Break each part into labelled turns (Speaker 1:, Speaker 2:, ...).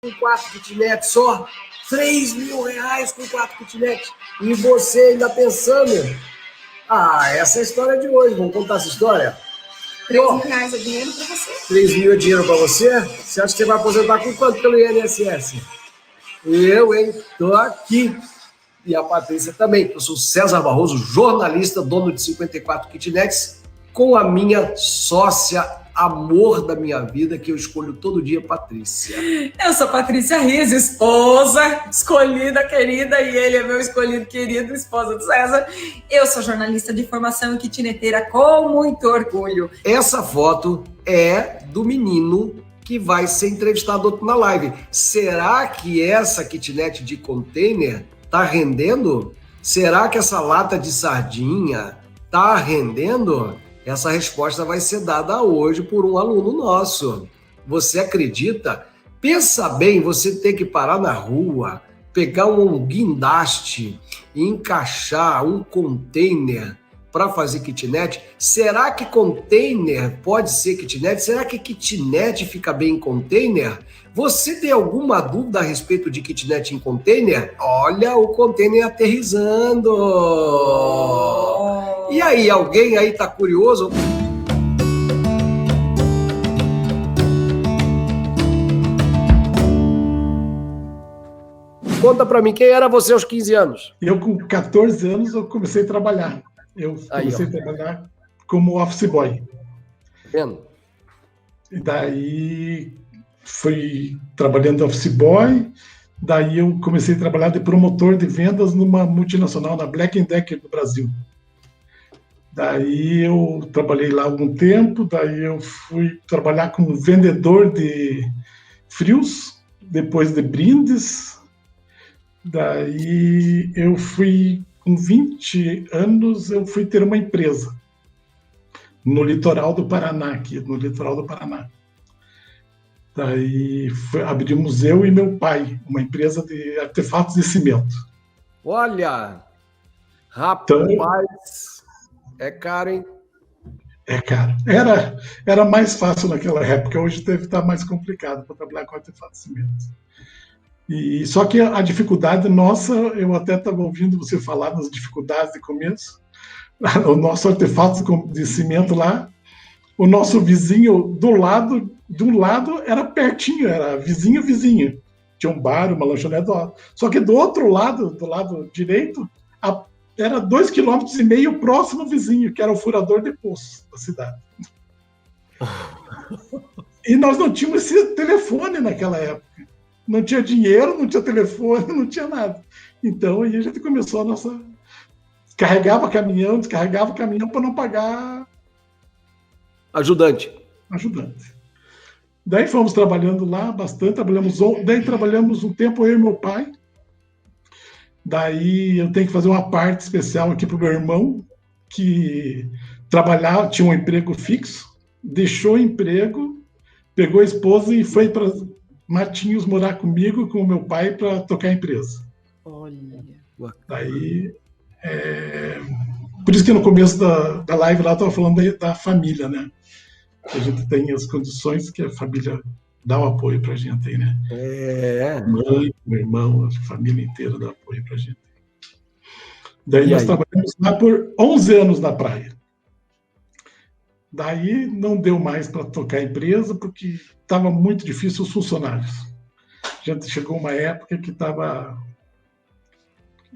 Speaker 1: com 4 kitnets só. 3 mil reais com 4 kitnets. E você ainda pensando? Ah, essa é a história de hoje. Vamos contar essa história?
Speaker 2: 3 mil reais é dinheiro para você?
Speaker 1: 3 mil é dinheiro para você? Você acha que você vai aposentar com quanto pelo INSS? Eu, hein? Tô aqui. E a Patrícia também. Eu sou César Barroso, jornalista, dono de 54 kitnets, com a minha sócia, amor da minha vida, que eu escolho todo dia, Patrícia.
Speaker 2: Eu sou Patrícia Riz, esposa escolhida, querida, e ele é meu escolhido, querido, esposa do César. Eu sou jornalista de formação e kitneteira com muito orgulho.
Speaker 1: Essa foto é do menino que vai ser entrevistado na live. Será que essa kitnet de container tá rendendo? Será que essa lata de sardinha tá rendendo? Essa resposta vai ser dada hoje por um aluno nosso. Você acredita? Pensa bem, você ter que parar na rua, pegar um guindaste e encaixar um container para fazer kitnet. Será que container pode ser kitnet? Será que kitnet fica bem em container? Você tem alguma dúvida a respeito de kitnet em container? Olha o container aterrissando! E aí, alguém aí tá curioso? Conta pra mim, quem era você aos 15 anos?
Speaker 3: Eu, com 14 anos, eu comecei a trabalhar. Eu comecei a trabalhar como office boy.
Speaker 1: Vendo?
Speaker 3: E daí fui trabalhando de office boy, daí eu comecei a trabalhar de promotor de vendas numa multinacional, na Black & Decker do Brasil. Daí eu trabalhei lá algum tempo, daí eu fui trabalhar como vendedor de frios, depois de brindes. Daí eu fui, com 20 anos, eu fui ter uma empresa no litoral do Paraná, aqui, no litoral do Paraná. Daí abrimos eu e meu pai, uma empresa de artefatos de cimento.
Speaker 1: Olha, rapaz, então, é caro, hein?
Speaker 3: É caro. Era mais fácil naquela época, hoje deve estar mais complicado para trabalhar com artefatos de cimento. E só que a dificuldade nossa, eu até estava ouvindo você falar das dificuldades de começo, o nosso artefato de cimento lá, o nosso vizinho de um lado era pertinho, era vizinho. Tinha um bar, uma lanchonete do lado. Só que do outro lado, do lado direito, era 2,5 km o próximo vizinho, que era o furador de poço da cidade. E nós não tínhamos esse telefone naquela época. Não tinha dinheiro, não tinha telefone, não tinha nada. Então aí a gente começou a nossa... Descarregava caminhão para não pagar...
Speaker 1: Ajudante.
Speaker 3: Daí fomos trabalhando lá bastante, daí trabalhamos um tempo eu e meu pai. Daí eu tenho que fazer uma parte especial aqui para o meu irmão, que trabalhava, tinha um emprego fixo, deixou o emprego, pegou a esposa e foi para Matinhos morar comigo, com o meu pai, para tocar a empresa.
Speaker 2: Olha.
Speaker 3: Daí, por isso que no começo da live lá eu estava falando da família, né? A gente tem as condições que a família dá o apoio para a gente aí, né? Mãe, meu irmão, a família inteira dá apoio para a gente. Daí nós trabalhamos lá por 11 anos na praia. Daí não deu mais para tocar a empresa, porque estava muito difícil os funcionários. A gente chegou uma época que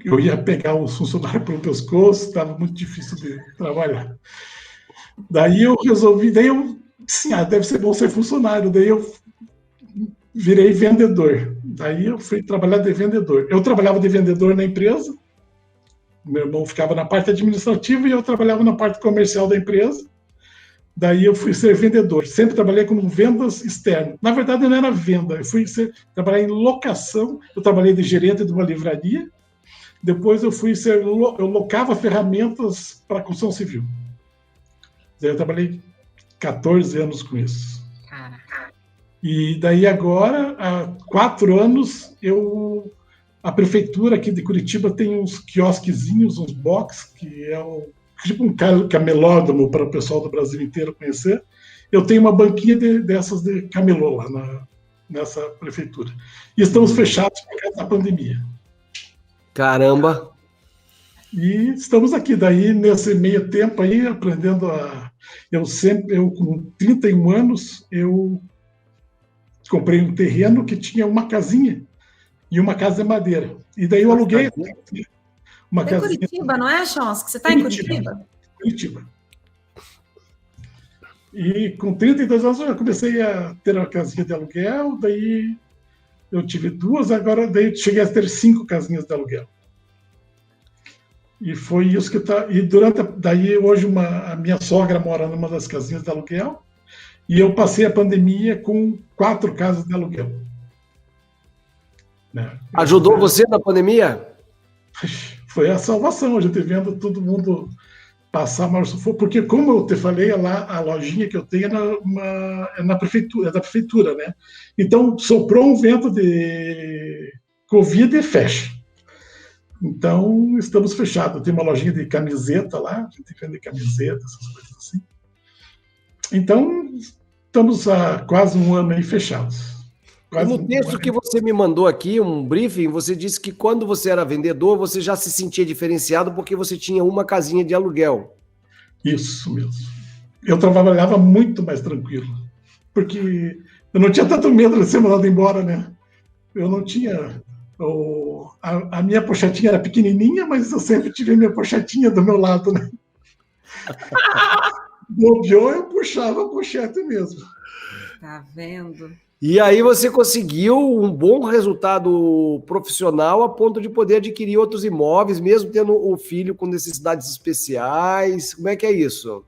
Speaker 3: eu ia pegar os funcionários pelo pescoço, estava muito difícil de trabalhar. Daí eu resolvi, deve ser bom ser funcionário, daí eu virei vendedor. Daí eu fui trabalhar de vendedor. Eu trabalhava de vendedor na empresa, meu irmão ficava na parte administrativa e eu trabalhava na parte comercial da empresa. Daí eu fui ser vendedor. Sempre trabalhei como vendas externo. Na verdade, não era venda. Eu fui trabalhar em locação. Eu trabalhei de gerente de uma livraria. Depois eu locava ferramentas para a construção civil. Daí eu trabalhei 14 anos com isso. E daí agora, há 4 anos, a prefeitura aqui de Curitiba tem uns quiosquezinhos, uns box, que é tipo um camelódromo para o pessoal do Brasil inteiro conhecer. Eu tenho uma banquinha dessas de camelô lá nessa prefeitura. E estamos fechados por causa da pandemia.
Speaker 1: Caramba!
Speaker 3: E estamos aqui, daí, nesse meio tempo aí, aprendendo eu com 31 anos, eu comprei um terreno que tinha uma casinha e uma casa de madeira. E daí eu aluguei uma casinha.
Speaker 2: Curitiba, não é, Chons? Que você está em Curitiba?
Speaker 3: Curitiba. E com 32 anos eu comecei a ter uma casinha de aluguel, daí eu tive 2, agora daí cheguei a ter 5 casinhas de aluguel. E foi isso que tá. E daí hoje a minha sogra mora numa das casinhas de aluguel, e eu passei a pandemia com 4 casas de aluguel. Né?
Speaker 1: Ajudou você na pandemia?
Speaker 3: Foi a salvação, a gente vendo todo mundo passar mais sufoco, porque como eu te falei, lá a lojinha que eu tenho é da prefeitura, né? Então soprou um vento de Covid e fecha. Então estamos fechados. Tem uma lojinha de camiseta lá, a gente vende camiseta, essas coisas assim. Então estamos há quase um ano aí fechados.
Speaker 1: No texto que você me mandou aqui, um briefing, você disse que quando você era vendedor, você já se sentia diferenciado porque você tinha uma casinha de aluguel.
Speaker 3: Isso mesmo. Eu trabalhava muito mais tranquilo, porque eu não tinha tanto medo de ser mandado embora, né? Eu não tinha... A minha pochetinha era pequenininha, mas eu sempre tive a minha pochetinha do meu lado, né? Bobeou, eu puxava a pochete mesmo.
Speaker 2: Tá vendo?
Speaker 1: E aí você conseguiu um bom resultado profissional a ponto de poder adquirir outros imóveis, mesmo tendo o filho com necessidades especiais. Como é que é isso?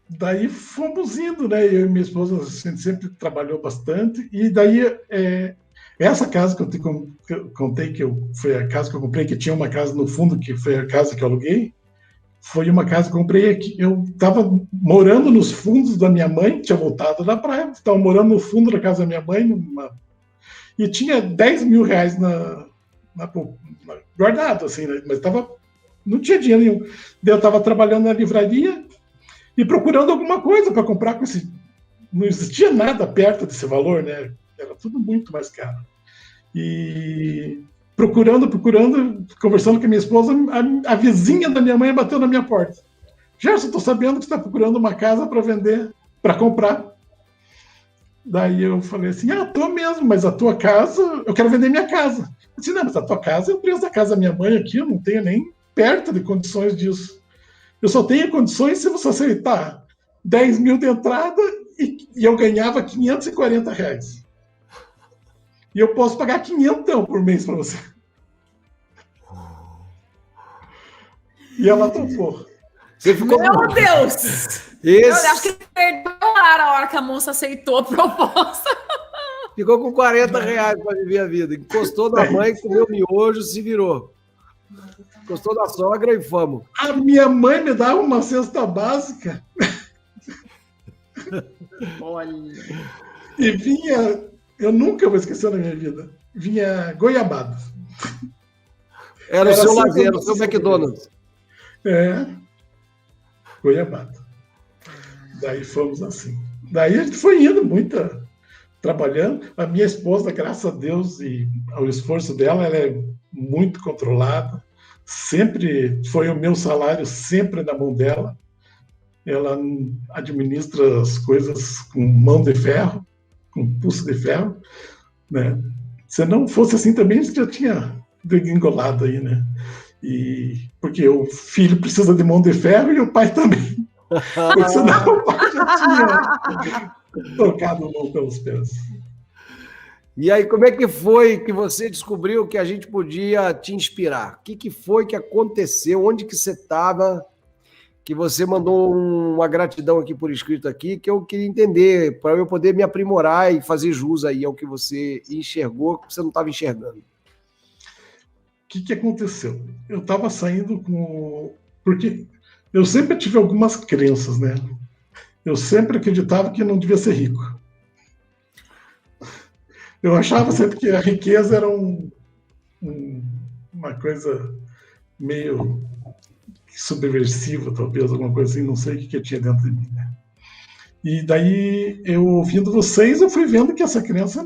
Speaker 3: Daí fomos indo, né? Eu e minha esposa, a gente sempre trabalhou bastante. E daí, essa casa que eu te contei, foi a casa que eu comprei, que tinha uma casa no fundo, que foi a casa que eu aluguei, foi uma casa que eu comprei aqui. Eu estava morando nos fundos da minha mãe, tinha voltado da praia, estava morando no fundo da casa da minha mãe, e tinha 10 mil reais guardado, assim, né? Mas não tinha dinheiro nenhum. Daí eu estava trabalhando na livraria e procurando alguma coisa para comprar com esse... Não existia nada perto desse valor, né? Era tudo muito mais caro. E... procurando, conversando com a minha esposa, a vizinha da minha mãe bateu na minha porta. Gerson, estou sabendo que você está procurando uma casa para vender, para comprar. Daí eu falei assim, estou mesmo, mas a tua casa, eu quero vender minha casa. Eu disse, não, mas a tua casa é o preço da casa da minha mãe aqui, eu não tenho nem perto de condições disso. Eu só tenho condições se você aceitar 10 mil de entrada e eu ganhava 540 reais. E eu posso pagar 500 por mês para você. E ela topou.
Speaker 2: Meu Deus! Eu acho que ele perdeu a hora que a moça aceitou a proposta.
Speaker 1: Ficou com 40 reais para viver a vida. Encostou na mãe, comeu miojo, se virou. Encostou na sogra e vamos.
Speaker 3: A minha mãe me dava uma cesta básica.
Speaker 2: Olha.
Speaker 3: E vinha... Eu nunca vou esquecer na minha vida. Vinha goiabada.
Speaker 1: Era o seu lazer, era o seu McDonald's.
Speaker 3: Goiabada. Daí fomos assim. Daí a gente foi indo trabalhando. A minha esposa, graças a Deus e ao esforço dela, ela é muito controlada. Sempre foi o meu salário, sempre na mão dela. Ela administra as coisas com mão de ferro, com pulso de ferro, né? Se não fosse assim também, a gente já tinha degringolado aí, né? Porque o filho precisa de mão de ferro e o pai também. Porque senão o pai já tinha trocado o mão pelos pés.
Speaker 1: E aí, como é que foi que você descobriu que a gente podia te inspirar? O que foi que aconteceu? Onde que você estava? Que você mandou uma gratidão aqui por escrito aqui, que eu queria entender, para eu poder me aprimorar e fazer jus aí ao que você enxergou, que você não estava enxergando.
Speaker 3: O que aconteceu? Eu estava saindo porque eu sempre tive algumas crenças, né? Eu sempre acreditava que não devia ser rico. Eu achava sempre que a riqueza era uma coisa meio... subversiva, talvez, alguma coisa assim, não sei o que tinha dentro de mim, né? E daí, eu ouvindo vocês, eu fui vendo que essa crença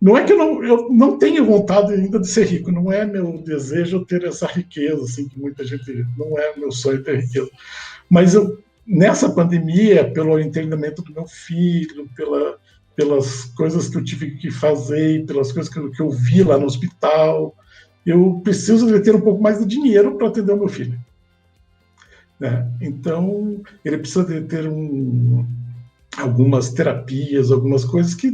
Speaker 3: Não é que eu não tenho vontade ainda de ser rico, não é meu desejo ter essa riqueza, assim, que muita gente, não é meu sonho ter riqueza. Mas nessa pandemia, pelo entendimento do meu filho, pelas coisas que eu tive que fazer, pelas coisas que eu vi lá no hospital, eu preciso de ter um pouco mais de dinheiro para atender o meu filho. Né? Então, ele precisa de ter algumas terapias, algumas coisas que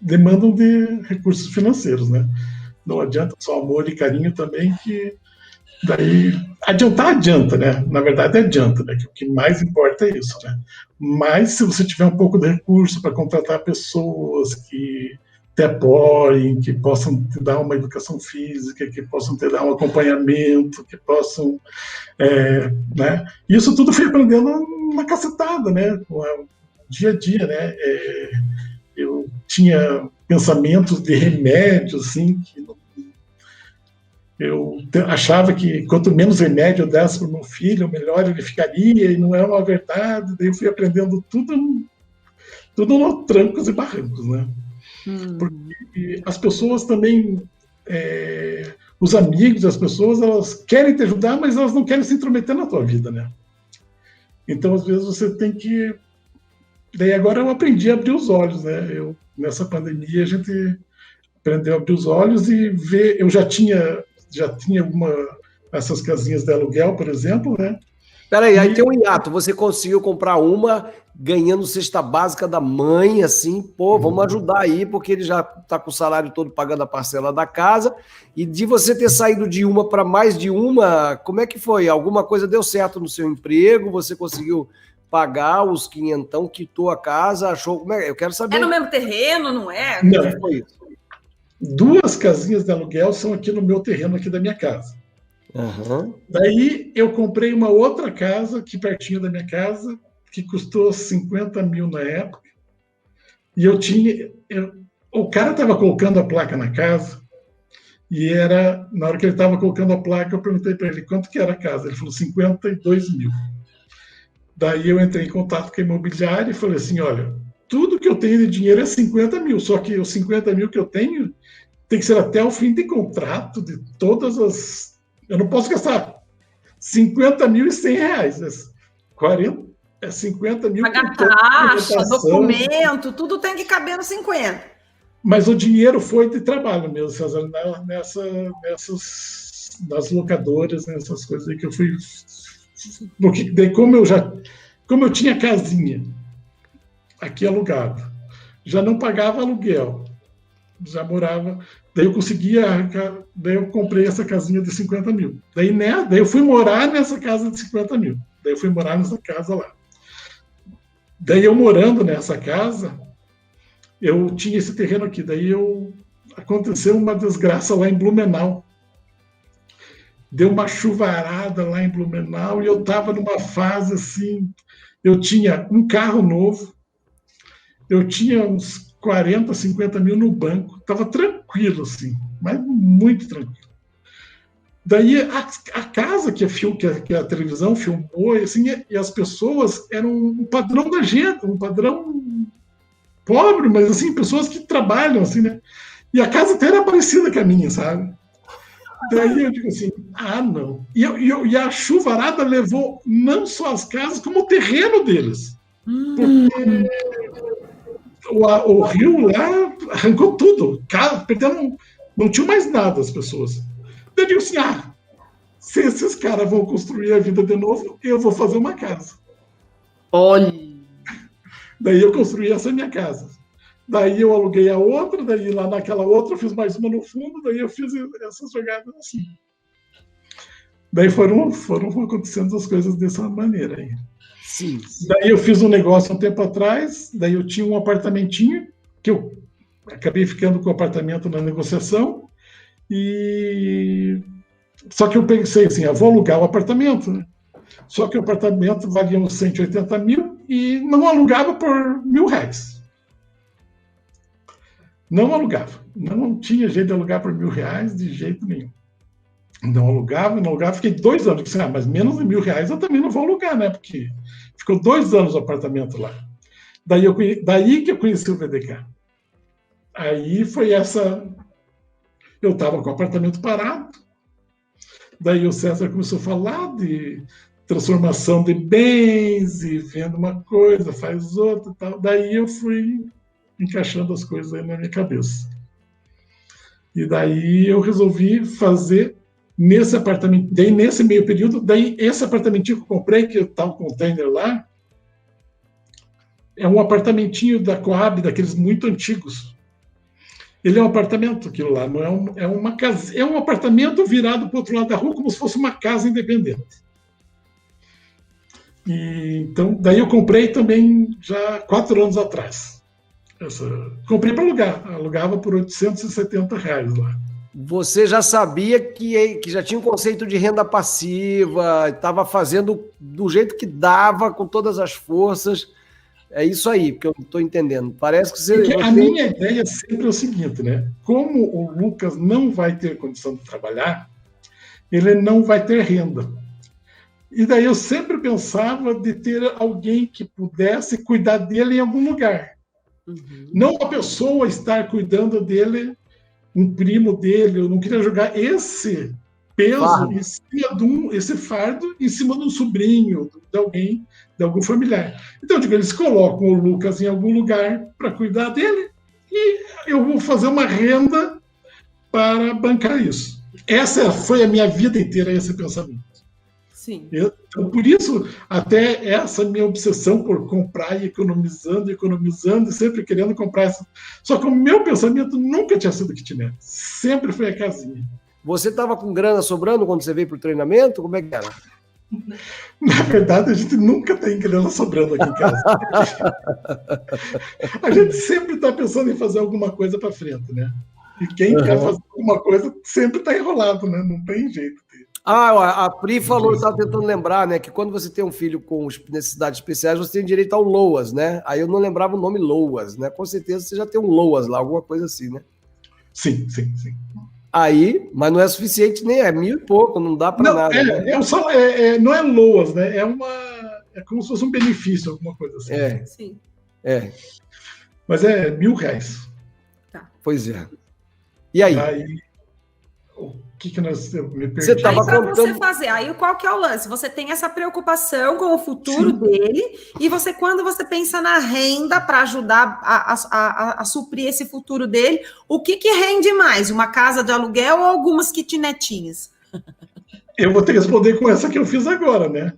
Speaker 3: demandam de recursos financeiros, né? Não adianta só amor e carinho também, que daí adianta, né? Na verdade adianta, né? Que o que mais importa é isso, né? Mas se você tiver um pouco de recurso para contratar pessoas que te apoiem, que possam te dar uma educação física, que possam te dar um acompanhamento, que possam, né? Isso tudo fui aprendendo uma cacetada, né? Com o dia a dia, né? Eu tinha pensamentos de remédio, assim, que eu achava que quanto menos remédio eu desse para o meu filho, melhor ele ficaria, e não é uma verdade. Daí eu fui aprendendo tudo no trancos e barrancos, né? Porque as pessoas também, os amigos, as pessoas, elas querem te ajudar, mas elas não querem se intrometer na tua vida, né? Então, às vezes, você tem que... Daí agora eu aprendi a abrir os olhos, né? Nessa pandemia, a gente aprendeu a abrir os olhos e ver... Eu já tinha essas casinhas de aluguel, por exemplo, né?
Speaker 1: Peraí, aí tem um hiato. Você conseguiu comprar uma ganhando cesta básica da mãe, assim, pô, vamos ajudar aí, porque ele já está com o salário todo pagando a parcela da casa. E de você ter saído de uma para mais de uma, como é que foi? Alguma coisa deu certo no seu emprego? Você conseguiu pagar os quinhentão, quitou a casa, achou... Como é? Eu quero saber.
Speaker 2: É no mesmo terreno, não é?
Speaker 3: Não.
Speaker 1: Como foi isso?
Speaker 3: 2 casinhas de aluguel são aqui no meu terreno, aqui da minha casa.
Speaker 1: Uhum.
Speaker 3: Daí eu comprei uma outra casa aqui pertinho da minha casa, que custou 50 mil na época. E o cara estava colocando a placa na casa, e na hora que ele estava colocando a placa, eu perguntei para ele quanto que era a casa. Ele falou 52 mil. Daí eu entrei em contato com a imobiliária e falei assim, olha, tudo que eu tenho de dinheiro é 50 mil, só que os 50 mil que eu tenho tem que ser até o fim de contrato de todas as... Eu não posso gastar 50 mil e 100 reais. 50 mil...
Speaker 2: Pagar taxa, documento, tudo tem que caber nos 50.
Speaker 3: Mas o dinheiro foi de trabalho mesmo, César, nas locadoras, nessas coisas aí que eu fui... Porque daí, como eu tinha casinha aqui alugado, já não pagava aluguel, já morava, daí eu comprei essa casinha de 50 mil. Daí eu fui morar nessa casa de 50 mil. Daí eu fui morar nessa casa lá. Daí eu morando nessa casa, eu tinha esse terreno aqui. Daí aconteceu uma desgraça lá em Blumenau. Deu uma chuvarada lá em Blumenau e eu estava numa fase assim, eu tinha um carro novo, eu tinha uns 40, 50 mil no banco, estava tranquilo, assim, mas muito tranquilo. Daí a casa que a televisão filmou, assim, e as pessoas eram um padrão da gente, um padrão pobre, mas assim, pessoas que trabalham, assim, né? E a casa até era parecida com a minha, sabe? Daí eu digo assim, não. E a chuvarada levou não só as casas, como o terreno deles. Porque o rio lá arrancou tudo. Perdendo, não tinha mais nada as pessoas. Daí eu digo assim, se esses caras vão construir a vida de novo, eu vou fazer uma casa.
Speaker 2: Olha!
Speaker 3: Daí eu construí essa minha casa. Daí eu aluguei a outra, daí lá naquela outra eu fiz mais uma no fundo, daí eu fiz essas jogadas assim. Daí foram acontecendo as coisas dessa maneira aí.
Speaker 1: Sim.
Speaker 3: Daí eu fiz um negócio um tempo atrás, daí eu tinha um apartamentinho, que eu acabei ficando com o apartamento na negociação, só que eu pensei assim, eu vou alugar o apartamento, né? Só que o apartamento valia uns 180 mil e não alugava por R$1.000. Não alugava. Não tinha jeito de alugar por R$1.000 de jeito nenhum. Não alugava. Fiquei 2 anos. Disse, mas menos de R$1.000 eu também não vou alugar, né? Porque ficou 2 anos o apartamento lá. Daí que eu conheci o VDK. Aí foi essa... Eu estava com o apartamento parado, daí o César começou a falar de transformação de bens, e vendo uma coisa, faz outra e tal. Daí eu fui encaixando as coisas aí na minha cabeça. E daí eu resolvi fazer nesse apartamento, daí nesse meio período, daí esse apartamentinho que eu comprei, que está um container lá, é um apartamentinho da Coab, daqueles muito antigos. Ele é um apartamento, aquilo lá, não é uma casa, é um apartamento virado para o outro lado da rua, como se fosse uma casa independente. E, então, daí eu comprei também já 4 anos atrás. Comprei para alugar, alugava por R$870 lá.
Speaker 1: Você já sabia que já tinha um conceito de renda passiva, estava fazendo do jeito que dava, com todas as forças. É isso aí, porque eu não estou entendendo. Parece que você...
Speaker 3: A minha ideia sempre é o seguinte, né? Como o Lucas não vai ter condição de trabalhar, ele não vai ter renda. E daí eu sempre pensava de ter alguém que pudesse cuidar dele em algum lugar. Não a pessoa estar cuidando dele, um primo dele. Eu não queria jogar esse peso em cima esse fardo em cima de um sobrinho, de alguém, de algum familiar. Então, eu digo, eles colocam o Lucas em algum lugar para cuidar dele e eu vou fazer uma renda para bancar isso. Essa foi a minha vida inteira, esse pensamento.
Speaker 2: Sim.
Speaker 3: Então, por isso, até essa minha obsessão por comprar e economizando, e sempre querendo comprar essa. Só que o meu pensamento nunca tinha sido kitnet, sempre foi a casinha.
Speaker 1: Você estava com grana sobrando quando você veio para o treinamento? Como é que era?
Speaker 3: Na verdade, a gente nunca tem grana sobrando aqui em casa. A gente sempre está pensando em fazer alguma coisa para frente, né? E quem quer fazer alguma coisa sempre está enrolado, né? Não tem jeito.
Speaker 1: A Pri falou, eu estava tentando lembrar, né? Que quando você tem um filho com necessidades especiais, você tem direito ao LOAS, né? Aí eu não lembrava o nome LOAS, né? Com certeza você já tem um LOAS lá, alguma coisa assim, né?
Speaker 3: Sim.
Speaker 1: Aí, mas não é suficiente, nem é 1.000 e pouco, não dá para nada.
Speaker 3: Não é LOAS, né? É como se fosse um benefício, alguma coisa assim.
Speaker 2: Sim.
Speaker 3: Mas é R$1.000.
Speaker 1: Tá. Pois é. E aí?
Speaker 3: O que nós me perdi?
Speaker 2: Você estava contando... você fazer. Aí qual que é o lance? Você tem essa preocupação com o futuro dele e quando você pensa na renda para ajudar a suprir esse futuro dele, o que rende mais? Uma casa de aluguel ou algumas kitnetinhas?
Speaker 3: Eu vou ter que responder com essa que eu fiz agora, né?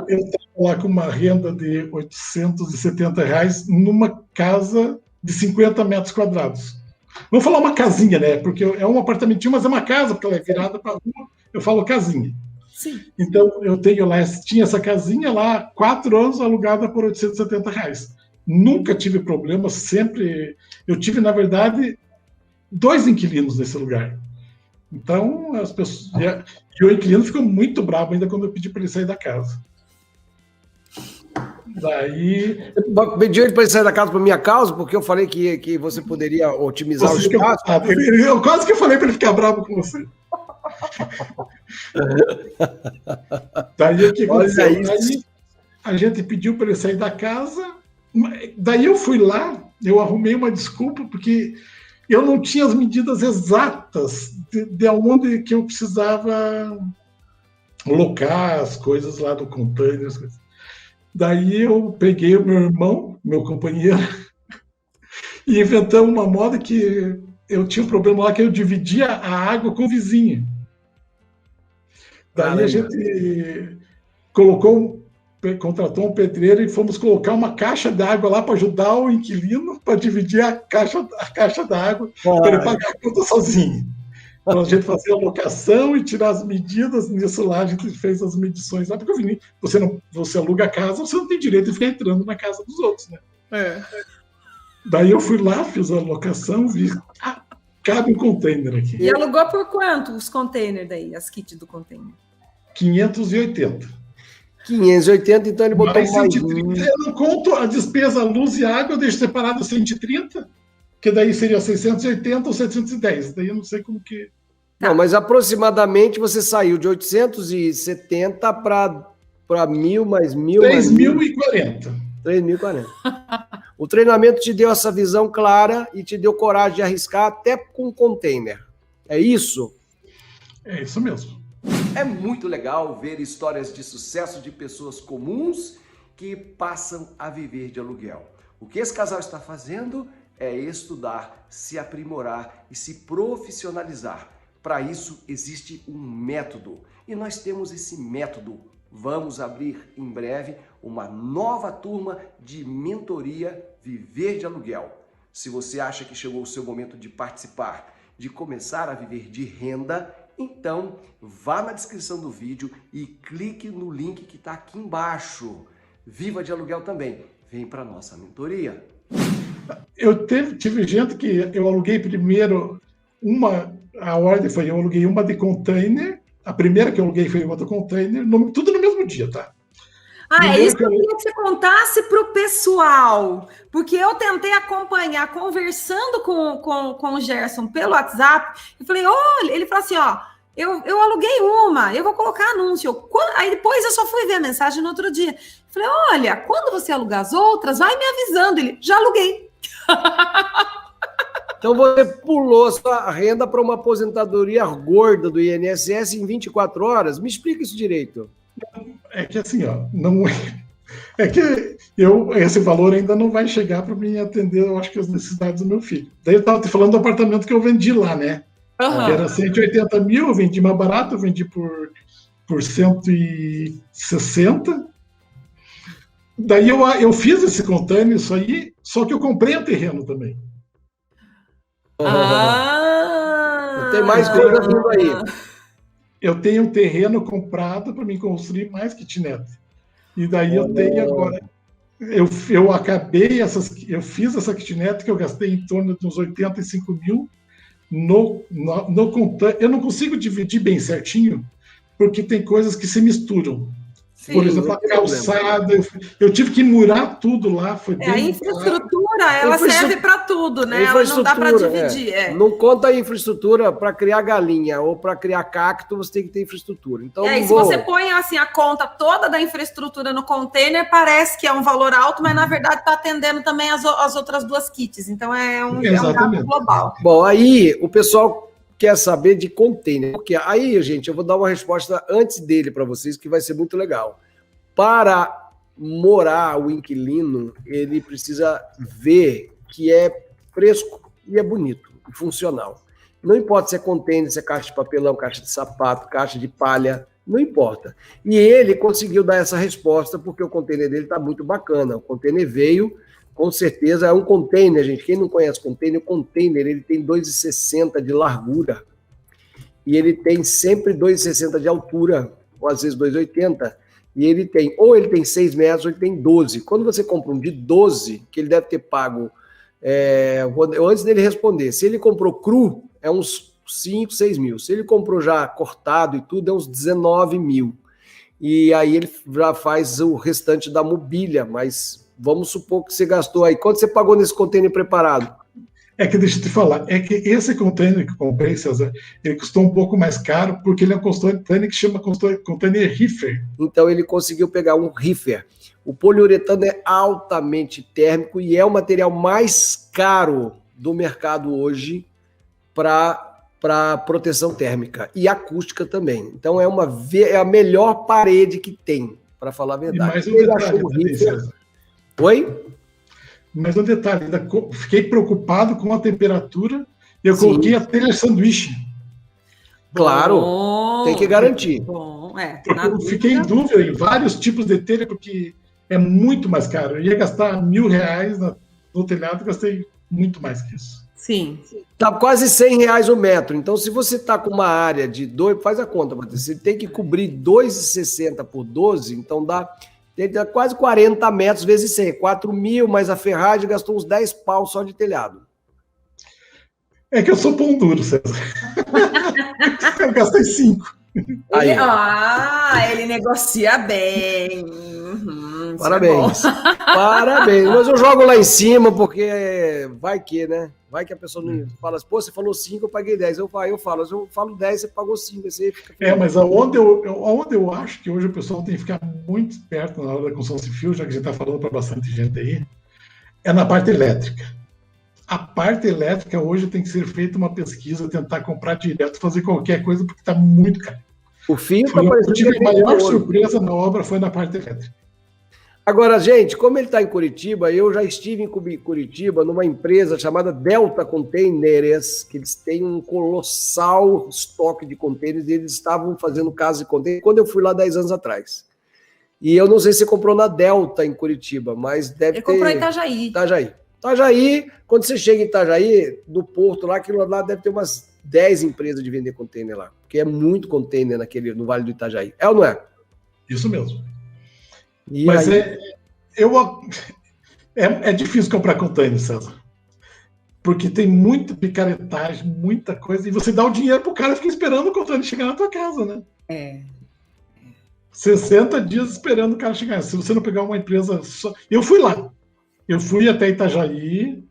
Speaker 3: Eu estava lá com uma renda de R$870 numa casa de 50 metros quadrados. Vamos falar uma casinha, né? Porque é um apartamentinho, mas é uma casa, porque ela é virada para a rua. Eu falo casinha.
Speaker 2: Sim.
Speaker 3: Então, eu tinha essa casinha lá, 4 anos, alugada por R$870. Nunca tive problema, sempre... Eu tive, na verdade, 2 inquilinos nesse lugar. Então, as pessoas... E o inquilino ficou muito bravo ainda quando eu pedi para ele sair da casa. Daí...
Speaker 1: Pediu ele para ele sair da casa por minha causa, porque eu falei que você poderia otimizar o espaço.
Speaker 3: Eu quase que falei para ele ficar bravo com você. Daí o que aconteceu? Daí a gente pediu para ele sair da casa. Daí eu fui lá, eu arrumei uma desculpa, porque eu não tinha as medidas exatas de onde que eu precisava locar as coisas lá do container, as coisas. Daí eu peguei o meu irmão, meu companheiro, e inventamos uma moda que eu tinha um problema lá que eu dividia a água com o vizinho. Daí a gente contratou um pedreiro e fomos colocar uma caixa d'água lá para ajudar o inquilino para dividir a caixa d'água para ele pagar a conta sozinho. Então a gente fazia a locação e tirar as medidas, nisso lá a gente fez as medições lá, porque eu vi, você aluga a casa, você não tem direito de ficar entrando na casa dos outros, né? Daí eu fui lá, fiz a locação, vi, cabe um container aqui.
Speaker 2: E alugou por quanto os containers daí, as kits do container?
Speaker 3: 580.
Speaker 1: 580, então ele botou mais
Speaker 3: 130. Eu não conto a despesa, luz e água, eu deixo separado 130, que daí seria 680 ou 710. Daí eu não sei como que...
Speaker 1: Não, mas aproximadamente você saiu de 870 para 1.000 mais 1.000...
Speaker 3: 3.040.
Speaker 1: 3.040. O treinamento te deu essa visão clara e te deu coragem de arriscar até com container. É isso?
Speaker 3: É isso mesmo.
Speaker 1: É muito legal ver histórias de sucesso de pessoas comuns que passam a viver de aluguel. O que esse casal está fazendo é estudar, se aprimorar e se profissionalizar. Para isso existe um método e nós temos esse método. Vamos abrir em breve uma nova turma de mentoria Viver de Aluguel. Se você acha que chegou o seu momento de participar, de começar a viver de renda, então vá na descrição do vídeo e clique no link que está aqui embaixo. Viva de Aluguel também. Vem para a nossa mentoria.
Speaker 3: Eu tive gente que eu aluguei primeiro a ordem foi, eu aluguei uma de container, a primeira que eu aluguei foi uma de container, tudo no mesmo dia, tá?
Speaker 2: É isso que eu queria que você contasse para o pessoal, porque eu tentei acompanhar, conversando com o Gerson pelo WhatsApp, e falei, olha, ele falou assim, ó, eu aluguei uma, eu vou colocar anúncio. Aí depois eu só fui ver a mensagem no outro dia. Falei, olha, quando você alugar as outras, vai me avisando. Ele, já aluguei.
Speaker 1: Então você pulou sua renda para uma aposentadoria gorda do INSS em 24 horas? Me explica isso direito.
Speaker 3: É que assim, ó, não é que esse valor ainda não vai chegar para mim atender, eu acho que as necessidades do meu filho. Daí eu estava te falando do apartamento que eu vendi lá, né? Que era 180 mil, eu vendi mais barato, eu vendi por 160. Daí eu fiz esse container, isso aí, só que eu comprei o terreno também.
Speaker 1: Tem mais coisa vindo aí.
Speaker 3: Eu tenho um terreno comprado para me construir mais kitnet. E daí eu tenho agora... Eu acabei eu fiz essa kitnet que eu gastei em torno de uns 85 mil no container. Eu não consigo dividir bem certinho, porque tem coisas que se misturam. Sim, por exemplo, a calçada, eu tive que murar tudo lá. Foi bem
Speaker 2: a infraestrutura, ela serve para tudo, né? Ela não dá para dividir.
Speaker 1: Não conta a infraestrutura para criar galinha ou para criar cacto, você tem que ter infraestrutura. Então,
Speaker 2: e se você põe assim, a conta toda da infraestrutura no container, parece que é um valor alto, mas na verdade está atendendo também as outras duas kits. Então é um gasto global.
Speaker 1: Bom, aí o pessoal quer saber de container. Porque aí, gente, eu vou dar uma resposta antes dele para vocês, que vai ser muito legal. Para morar o inquilino, ele precisa ver que é fresco e é bonito, e funcional. Não importa se é container, se é caixa de papelão, caixa de sapato, caixa de palha, não importa. E ele conseguiu dar essa resposta porque o container dele está muito bacana. O container veio, com certeza, é um container, gente. Quem não conhece o container ele tem 2,60 de largura e ele tem sempre 2,60 de altura, ou às vezes 2,80. E ele tem, ou ele tem 6 metros, ou ele tem 12. Quando você compra um de 12, que ele deve ter pago, antes dele responder, se ele comprou cru, é uns 5, 6 mil. Se ele comprou já cortado e tudo, é uns 19 mil. E aí ele já faz o restante da mobília, mas vamos supor que você gastou aí. Quanto você pagou nesse container preparado?
Speaker 3: É que deixa eu te falar, é que esse container que eu comprei, César, ele custou um pouco mais caro, porque ele é um container que chama container reefer.
Speaker 1: Então ele conseguiu pegar um reefer. O poliuretano é altamente térmico e é o material mais caro do mercado hoje para proteção térmica e acústica também. Então é a melhor parede que tem, para falar a verdade.
Speaker 3: E mais um detalhe também, César.
Speaker 1: Oi?
Speaker 3: Mas um detalhe, ainda fiquei preocupado com a temperatura e eu coloquei a telha sanduíche.
Speaker 1: Claro, tem que garantir.
Speaker 2: Bom,
Speaker 3: eu fiquei em dúvida em vários tipos de telha, porque é muito mais caro. Eu ia gastar R$1.000 no telhado, gastei muito mais que isso.
Speaker 2: Sim.
Speaker 1: Tá quase R$100 o metro. Então, se você tá com uma área de 2, faz a conta, você tem que cobrir 2,60 por 12, então dá quase 40 metros vezes 100, 4 mil, mas a ferragem gastou uns 10 pau só de telhado.
Speaker 3: É que eu sou pão duro, César. Eu gastei 5.
Speaker 2: Ele negocia bem.
Speaker 1: Parabéns. Parabéns. Mas eu jogo lá em cima porque vai que, né? Vai que a pessoa não fala assim, pô, você falou 5, eu paguei 10. Eu falo 10, você pagou 5. Você fica...
Speaker 3: mas aonde eu acho que hoje o pessoal tem que ficar muito esperto na hora da construção civil, já que a gente está falando para bastante gente aí, é na parte elétrica. A parte elétrica hoje tem que ser feita uma pesquisa, tentar comprar direto, fazer qualquer coisa, porque está muito caro.
Speaker 1: O fio
Speaker 3: Foi,
Speaker 1: tá
Speaker 3: eu tive a
Speaker 1: parecendo
Speaker 3: maior
Speaker 1: ouro.
Speaker 3: surpresa na obra foi na parte elétrica.
Speaker 1: Agora, gente, como ele está em Curitiba, eu já estive em Curitiba numa empresa chamada Delta Containers, que eles têm um colossal estoque de contêineres, e eles estavam fazendo casa de contêineres quando eu fui lá 10 anos atrás. E eu não sei se comprou na Delta em Curitiba, mas deve ter...
Speaker 2: Ele comprou em Itajaí.
Speaker 1: Itajaí, quando você chega em Itajaí, do porto lá, aquilo lá deve ter umas 10 empresas de vender container lá, porque é muito container no Vale do Itajaí. É ou não é?
Speaker 3: Isso mesmo.
Speaker 1: E
Speaker 3: mas
Speaker 1: aí...
Speaker 3: é difícil comprar container, César. Porque tem muita picaretagem, muita coisa, e você dá o dinheiro pro cara e fica esperando o container chegar na tua casa, né? 60 dias esperando o cara chegar. Se você não pegar uma empresa só... Eu fui lá. Eu fui até Itajaí,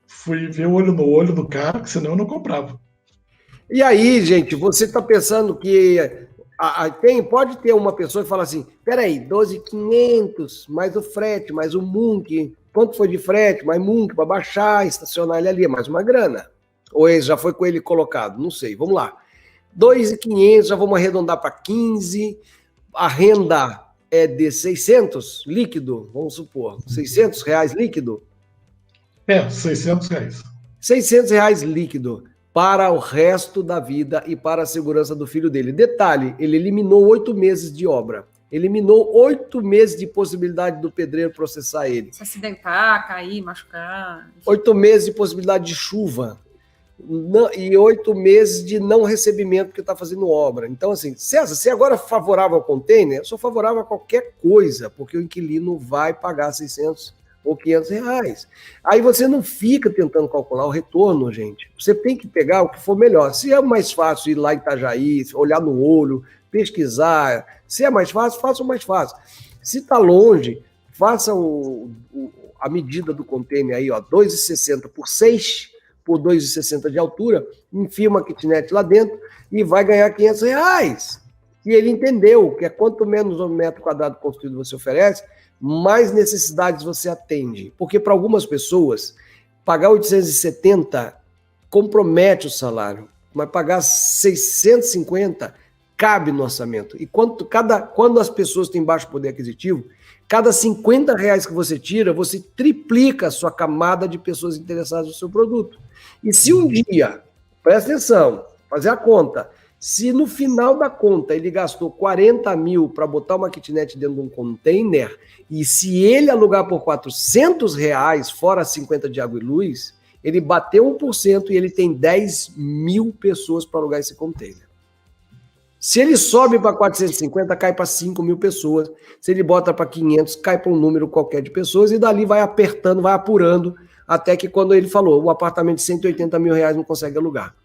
Speaker 3: fui ver o olho no olho do cara, que senão eu não comprava.
Speaker 1: E aí, gente, você está pensando que pode ter uma pessoa que fala assim, peraí, 12.500, mais o frete, mais o Munk, quanto foi de frete, mais Munk, para baixar, estacionar ele ali, mais uma grana. Ou já foi com ele colocado, não sei, vamos lá. 2.500, já vamos arredondar para 15, a renda é de 600 líquido, vamos supor, R$600 líquido?
Speaker 3: 600 reais.
Speaker 1: R$600 líquido para o resto da vida e para a segurança do filho dele. Detalhe, ele eliminou 8 meses de obra, eliminou 8 meses de possibilidade do pedreiro processar ele.
Speaker 2: Se acidentar, cair, machucar.
Speaker 1: 8 meses de possibilidade de chuva. E 8 meses de não recebimento porque está fazendo obra. Então, assim, César, você agora é favorável ao container? Eu sou favorável a qualquer coisa, porque o inquilino vai pagar 600 ou 500 reais. Aí você não fica tentando calcular o retorno, gente. Você tem que pegar o que for melhor. Se é mais fácil ir lá em Itajaí, olhar no olho, pesquisar, se é mais fácil, faça o mais fácil. Se está longe, faça a medida do container aí, ó, 2,60 por 6, por 2,60 de altura, enfia uma kitnet lá dentro e vai ganhar 500 reais. E ele entendeu que quanto menos um metro quadrado construído você oferece, mais necessidades você atende. Porque para algumas pessoas, pagar 870 compromete o salário, mas pagar 650 cabe no orçamento. E quando as pessoas têm baixo poder aquisitivo, cada 50 reais que você tira, você triplica a sua camada de pessoas interessadas no seu produto. E se um dia, presta atenção, fazer a conta, se no final da conta ele gastou 40 mil para botar uma kitnet dentro de um container, e se ele alugar por 400 reais, fora 50 de água e luz, ele bateu 1% e ele tem 10 mil pessoas para alugar esse container. Se ele sobe para 450, cai para 5 mil pessoas. Se ele bota para 500, cai para um número qualquer de pessoas e dali vai apertando, vai apurando, até que quando ele falou, o apartamento de 180 mil reais não consegue alugar.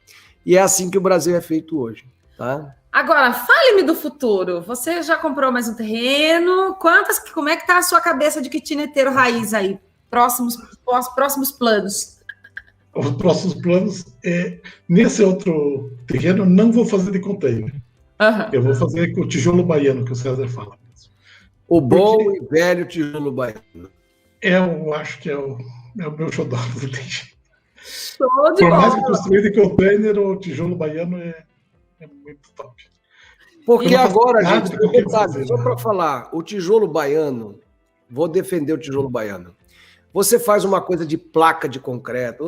Speaker 1: E é assim que o Brasil é feito hoje, tá?
Speaker 2: Agora, fale-me do futuro. Você já comprou mais um terreno? Como é que tá a sua cabeça de kitneteiro raiz aí? Próximos planos.
Speaker 3: Os próximos planos nesse outro terreno, não vou fazer de container.
Speaker 2: Uhum.
Speaker 3: Eu vou fazer com o tijolo baiano, que o César fala.
Speaker 1: O bom e velho tijolo baiano.
Speaker 3: Eu acho que é o meu xodó.
Speaker 2: Por
Speaker 3: mais que construir de container, o tijolo baiano é muito top.
Speaker 1: Porque agora, gente, só para falar, o tijolo baiano, vou defender o tijolo baiano. Você faz uma coisa de placa de concreto,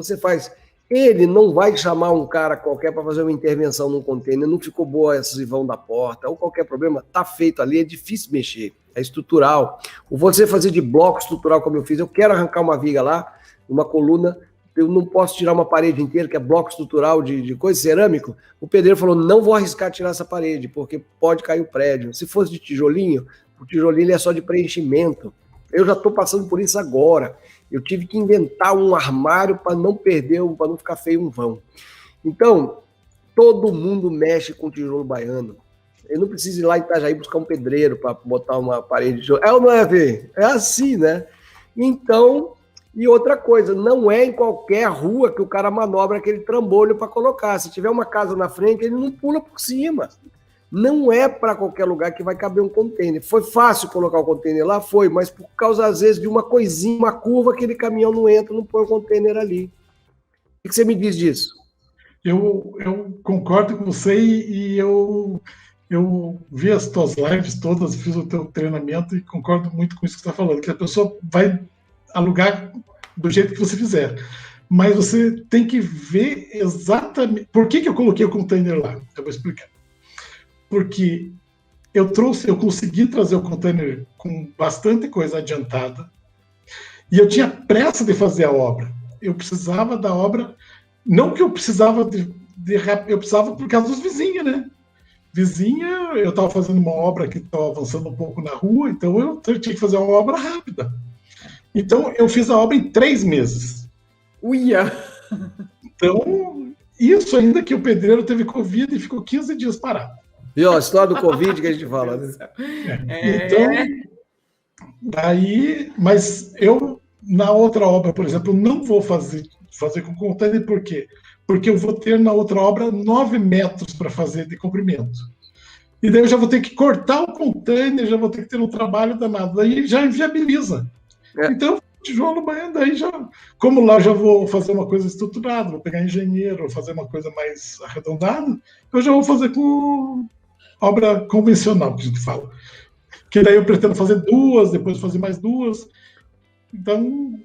Speaker 1: ele não vai chamar um cara qualquer para fazer uma intervenção num container, não ficou boa esse vão da porta, ou qualquer problema, tá feito ali, é difícil mexer, é estrutural. Ou você fazer de bloco estrutural como eu fiz, eu quero arrancar uma viga lá, uma coluna, eu não posso tirar uma parede inteira, que é bloco estrutural de coisa, cerâmico. O pedreiro falou, não vou arriscar tirar essa parede, porque pode cair o prédio. Se fosse de tijolinho, o tijolinho ele é só de preenchimento. Eu já estou passando por isso agora. Eu tive que inventar um armário para não perder, para não ficar feio um vão. Então, todo mundo mexe com tijolo baiano. Eu não preciso ir lá em Itajaí buscar um pedreiro para botar uma parede de tijolo. É ou não é, Vê? É assim, né? Então, e outra coisa, não é em qualquer rua que o cara manobra aquele trambolho para colocar. Se tiver uma casa na frente, ele não pula por cima. Não é para qualquer lugar que vai caber um container. Foi fácil colocar o container lá? Foi, mas por causa, às vezes, de uma coisinha, uma curva, aquele caminhão não entra, não põe o container ali. O que você me diz disso?
Speaker 3: Eu concordo com você e eu vi as tuas lives todas, fiz o teu treinamento e concordo muito com isso que você está falando, que a pessoa vai alugar do jeito que você fizer. Mas você tem que ver exatamente... Por que eu coloquei o container lá? Eu vou explicar. Porque eu consegui trazer o container com bastante coisa adiantada e eu tinha pressa de fazer a obra. Eu precisava da obra, não que eu precisava eu precisava por causa dos vizinhos, né? Vizinha, eu estava fazendo uma obra que estava avançando um pouco na rua, então eu tinha que fazer uma obra rápida. Então eu fiz a obra em 3 meses.
Speaker 2: Uia!
Speaker 3: Então, isso ainda que o pedreiro teve Covid e ficou 15 dias parado.
Speaker 1: Viu a história do Covid que a gente fala, né?
Speaker 3: Então, daí, mas eu, na outra obra, por exemplo, não vou fazer com container, por quê? Porque eu vou ter na outra obra 9 metros para fazer de comprimento. E daí eu já vou ter que cortar o container, já vou ter que ter um trabalho danado. Daí já inviabiliza. Então, tijolo banhando, daí já... Como lá já vou fazer uma coisa estruturada, vou pegar engenheiro, vou fazer uma coisa mais arredondada, eu já vou fazer com obra convencional, que a gente fala. Que daí eu pretendo fazer 2, depois fazer mais 2. Então,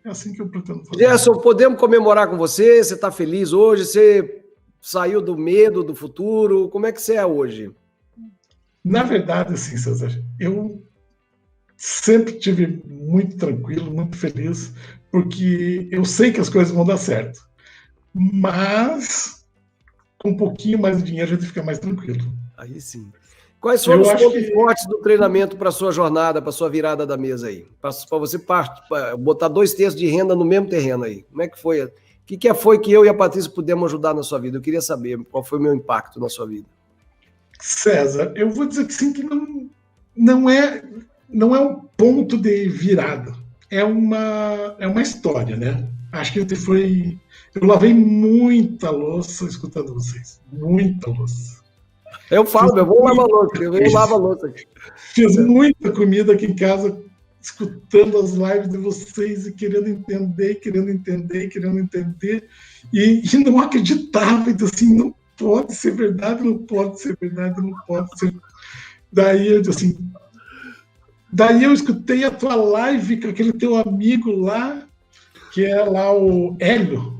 Speaker 3: é assim que eu pretendo fazer.
Speaker 1: Gerson, podemos comemorar com você? Você está feliz hoje? Você saiu do medo do futuro? Como é que você é hoje?
Speaker 3: Na verdade, assim, César, eu sempre tive muito tranquilo, muito feliz, porque eu sei que as coisas vão dar certo. Mas, com um pouquinho mais de dinheiro, a gente fica mais tranquilo.
Speaker 1: Aí sim. Quais foram os pontos fortes do treinamento para a sua jornada, para a sua virada da mesa aí? Para você botar 2 terços de renda no mesmo terreno aí. Como é que foi? O que foi que eu e a Patrícia pudemos ajudar na sua vida? Eu queria saber qual foi o meu impacto na sua vida.
Speaker 3: César, eu vou dizer que sim, que não é um ponto de virada. É uma história, né? Acho que eu lavei muita louça escutando vocês. Muita louça.
Speaker 1: Eu falo, eu vou lavar louça, eu lavo a louça aqui.
Speaker 3: Fiz muita comida aqui em casa, escutando as lives de vocês e querendo entender, e não acreditava, então assim, não pode ser verdade, não pode ser verdade, não pode ser. Daí eu escutei a tua live com aquele teu amigo lá, que é lá o Hélio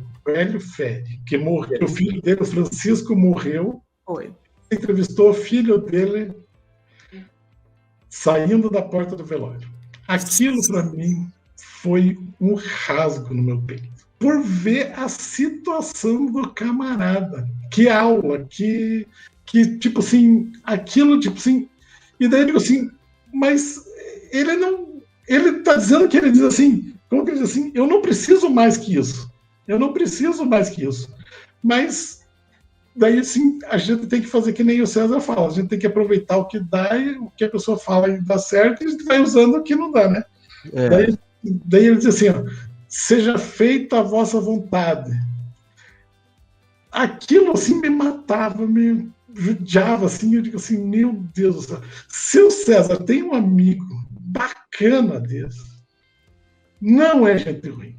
Speaker 3: Ferri, que morreu, o filho dele, o Francisco, morreu.
Speaker 2: Foi.
Speaker 3: Entrevistou o filho dele saindo da porta do velório. Aquilo, para mim, foi um rasgo no meu peito. Por ver a situação do camarada. Que aula, que tipo assim, aquilo, tipo assim... E daí eu digo assim, mas ele não... Ele está dizendo que ele diz assim, como que ele diz assim? Eu não preciso mais que isso. Mas... Daí, sim, a gente tem que fazer que nem o César fala. A gente tem que aproveitar o que dá e o que a pessoa fala e dá certo, e a gente vai usando o que não dá, né? Daí ele diz assim, ó, seja feita a vossa vontade. Aquilo, assim, me matava, me judiava, assim. Eu digo assim, meu Deus do céu. Se o César tem um amigo bacana desse, não é gente ruim.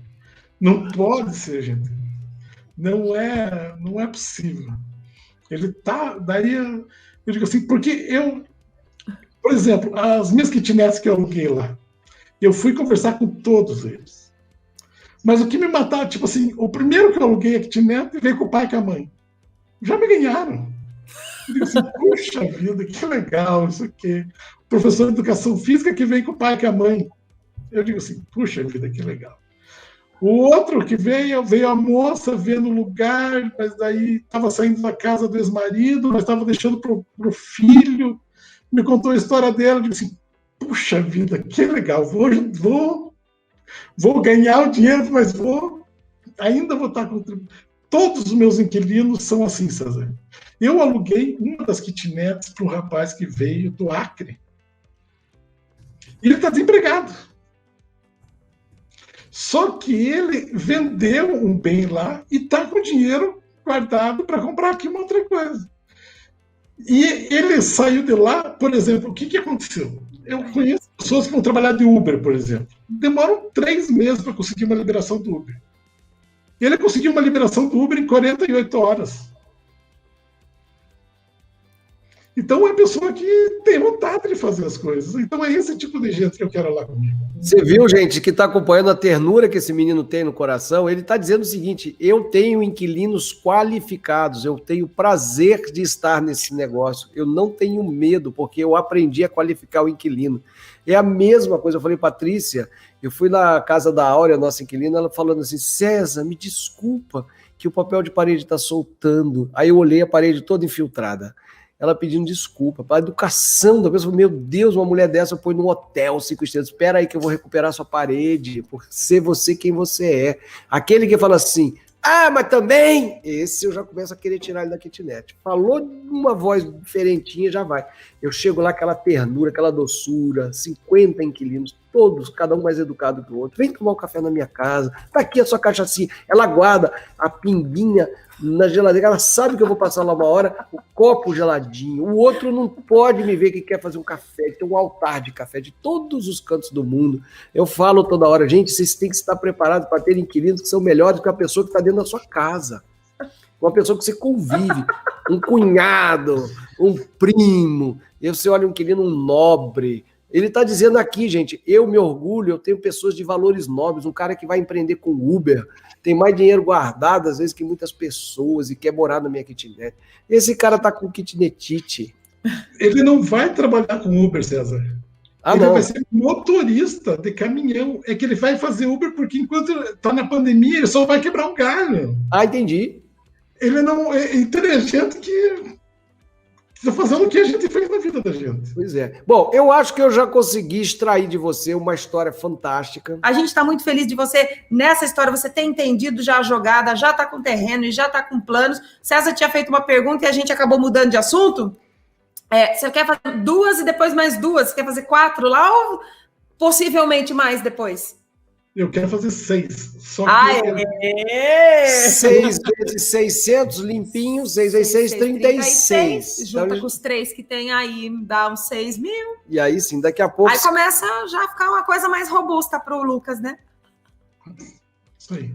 Speaker 3: Não pode ser gente ruim. Não é possível. Ele tá, daí eu digo assim, porque por exemplo, as minhas kitnets que eu aluguei lá, eu fui conversar com todos eles. Mas o que me matava, tipo assim, o primeiro que eu aluguei a kitnet veio com o pai e com a mãe. Já me ganharam. Eu digo assim, puxa vida, que legal isso aqui. O professor de educação física que veio com o pai e com a mãe. Eu digo assim, puxa vida, que legal. O outro que veio a moça ver no lugar, mas daí estava saindo da casa do ex-marido, mas estava deixando para o filho, me contou a história dela, eu disse assim, puxa vida, que legal, vou ganhar o dinheiro, mas ainda vou estar contribuindo. Todos os meus inquilinos são assim, César. Eu aluguei uma das kitnets para um rapaz que veio do Acre. E ele está desempregado. Só que ele vendeu um bem lá e está com dinheiro guardado para comprar aqui uma outra coisa. E ele saiu de lá, por exemplo, o que aconteceu? Eu conheço pessoas que vão trabalhar de Uber, por exemplo. Demoram 3 meses para conseguir uma liberação do Uber. Ele conseguiu uma liberação do Uber em 48 horas. Então é uma pessoa que tem vontade de fazer as coisas. Então é esse tipo de gente que eu quero lá comigo.
Speaker 1: Você viu, gente, que está acompanhando a ternura que esse menino tem no coração? Ele está dizendo o seguinte: eu tenho inquilinos qualificados, eu tenho prazer de estar nesse negócio, eu não tenho medo, porque eu aprendi a qualificar o inquilino. É a mesma coisa, eu falei, Patrícia, eu fui na casa da Áurea, nossa inquilina, ela falando assim, César, me desculpa que o papel de parede está soltando. Aí eu olhei a parede toda infiltrada. Ela pedindo desculpa, para a educação da pessoa, meu Deus, uma mulher dessa põe no hotel 5 estrelas, espera aí que eu vou recuperar sua parede, por ser você quem você é. Aquele que fala assim, mas também, esse eu já começo a querer tirar ele da kitnet. Falou uma voz diferentinha, já vai. Eu chego lá, aquela ternura, aquela doçura, 50 inquilinos, todos, cada um mais educado que o outro. Vem tomar um café na minha casa, tá aqui a sua cachaçinha. Ela guarda a pinguinha na geladeira, ela sabe que eu vou passar lá uma hora, o copo geladinho. O outro não pode me ver que quer fazer um café, tem um altar de café de todos os cantos do mundo. Eu falo toda hora, gente, vocês têm que estar preparados para ter inquilinos que são melhores que a pessoa que está dentro da sua casa. Uma pessoa que você convive, um cunhado, um primo, e você olha um inquilino, um nobre. Ele está dizendo aqui, gente, eu me orgulho, eu tenho pessoas de valores nobres, um cara que vai empreender com Uber, tem mais dinheiro guardado, às vezes, que muitas pessoas, e quer morar na minha kitnet. Esse cara está com kitnetite.
Speaker 3: Ele não vai trabalhar com Uber, César. Ele
Speaker 1: não.
Speaker 3: vai ser motorista de caminhão. É que ele vai fazer Uber porque enquanto está na pandemia, ele só vai quebrar um galho.
Speaker 1: Entendi.
Speaker 3: Ele não é inteligente que está fazendo o que a gente fez na vida da gente.
Speaker 1: Pois é. Bom, eu acho que eu já consegui extrair de você uma história fantástica.
Speaker 2: A gente está muito feliz de você, nessa história, você ter entendido já a jogada, já está com terreno e já está com planos. César tinha feito uma pergunta e a gente acabou mudando de assunto. Você quer fazer 2 e depois mais 2? Você quer fazer 4 lá ou possivelmente mais depois?
Speaker 3: Eu quero fazer 6. Só
Speaker 2: que
Speaker 1: 6 vezes 600, limpinho, 6 vezes 6, 36.
Speaker 2: Junta então, com os 3 que tem aí, dá uns 6 mil.
Speaker 1: E aí sim, daqui a pouco...
Speaker 2: Aí começa já a ficar uma coisa mais robusta para o Lucas, né?
Speaker 3: Isso aí.